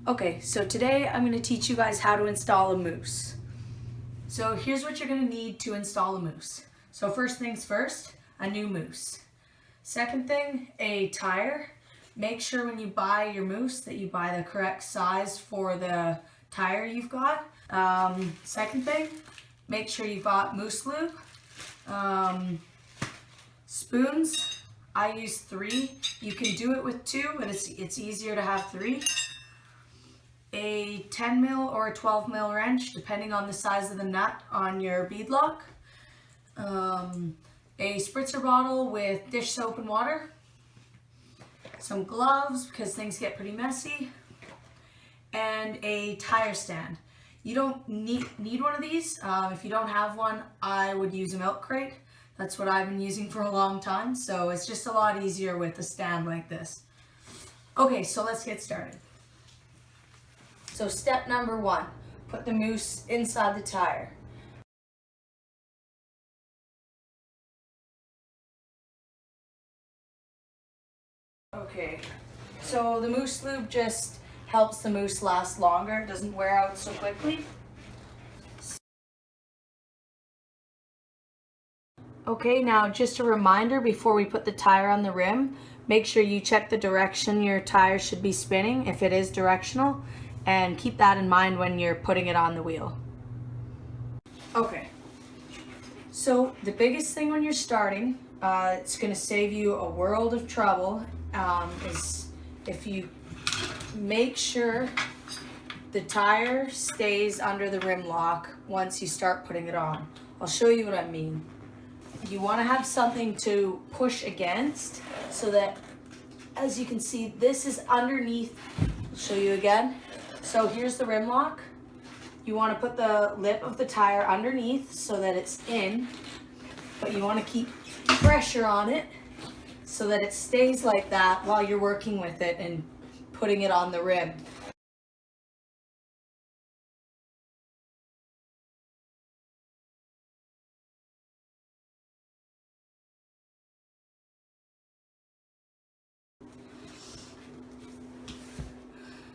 Okay, so today I'm going to teach you guys how to install a mousse. So here's what you're going to need to install a mousse. So first things first, a new mousse. Second thing, a tire. Make sure when you buy your mousse that you buy the correct size for the tire you've got. Second thing, make sure you've got mousse lube. Spoons, I use 3. You can do it with 2, but it's easier to have 3. A 10 mil or a 12 mil wrench, depending on the size of the nut on your beadlock. A spritzer bottle with dish soap and water. Some gloves because things get pretty messy. And a tire stand. You don't need one of these. If you don't have one, I would use a milk crate. That's what I've been using for a long time, so it's just a lot easier with a stand like this. Okay, so let's get started. So step number 1, put the mousse inside the tire. Okay, so the mousse lube just helps the mousse last longer, doesn't wear out so quickly. Okay, now just a reminder before we put the tire on the rim, make sure you check the direction your tire should be spinning if it is directional, and keep that in mind when you're putting it on the wheel. Okay, so the biggest thing when you're starting, it's going to save you a world of trouble, is if you make sure the tire stays under the rim lock once you start putting it on. I'll show you what I mean. You want to have something to push against so that, as you can see, this is underneath. I'll show you again. So here's the rim lock. You want to put the lip of the tire underneath so that it's in, but you want to keep pressure on it so that it stays like that while you're working with it and putting it on the rim.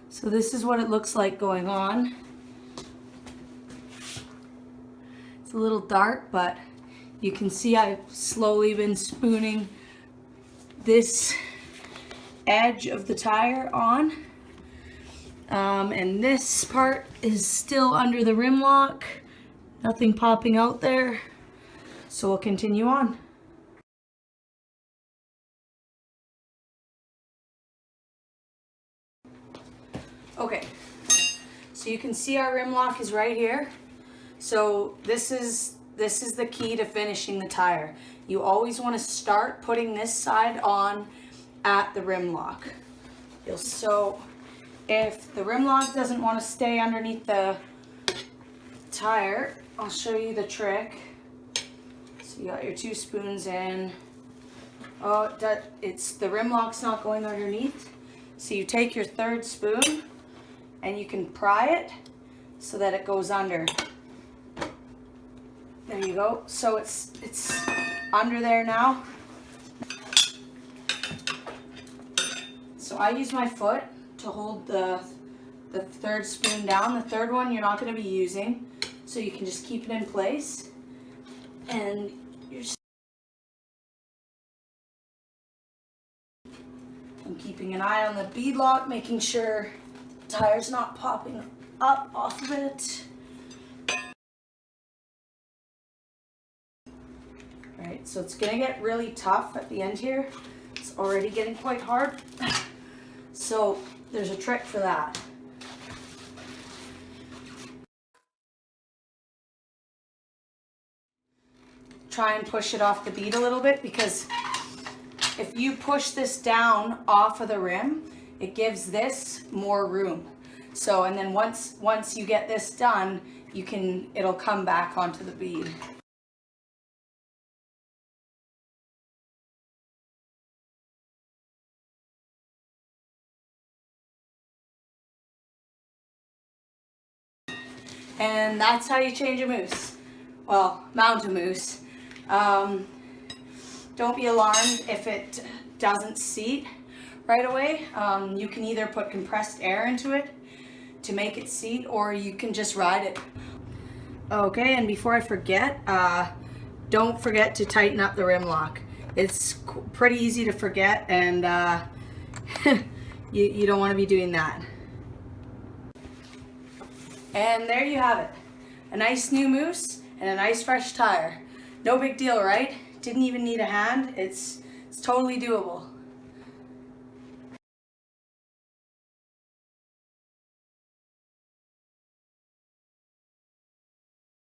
So this is what it looks like going on. It's a little dark, but you can see I've slowly been spooning this edge of the tire on. And this part is still under the rim lock. Nothing popping out there. So we'll continue on. Okay, so you can see our rim lock is right here. So this is the key to finishing the tire. You always want to start putting this side on at the rim lock. So if the rim lock doesn't want to stay underneath the tire, I'll show you the trick. So you got your 2 spoons in. Oh, the rim lock's not going underneath. So you take your 3rd spoon and you can pry it so that it goes under. There you go. So it's under there now. So I use my foot to hold the 3rd spoon down. The 3rd one you're not going to be using, so you can just keep it in place. And I'm keeping an eye on the beadlock, making sure the tire's not popping up off of it. Alright, so it's going to get really tough at the end here. It's already getting quite hard. So there's a trick for that. Try and push it off the bead a little bit, because if you push this down off of the rim, it gives this more room. So, and then once you get this done, it'll come back onto the bead. And that's how you change a mousse. Well, mount a mousse. Don't be alarmed if it doesn't seat right away. You can either put compressed air into it to make it seat, or you can just ride it. Okay, and before I forget, don't forget to tighten up the rim lock. It's pretty easy to forget, and you don't want to be doing that. And there you have it. A nice new mousse and a nice fresh tire. No big deal, right? Didn't even need a hand. It's totally doable.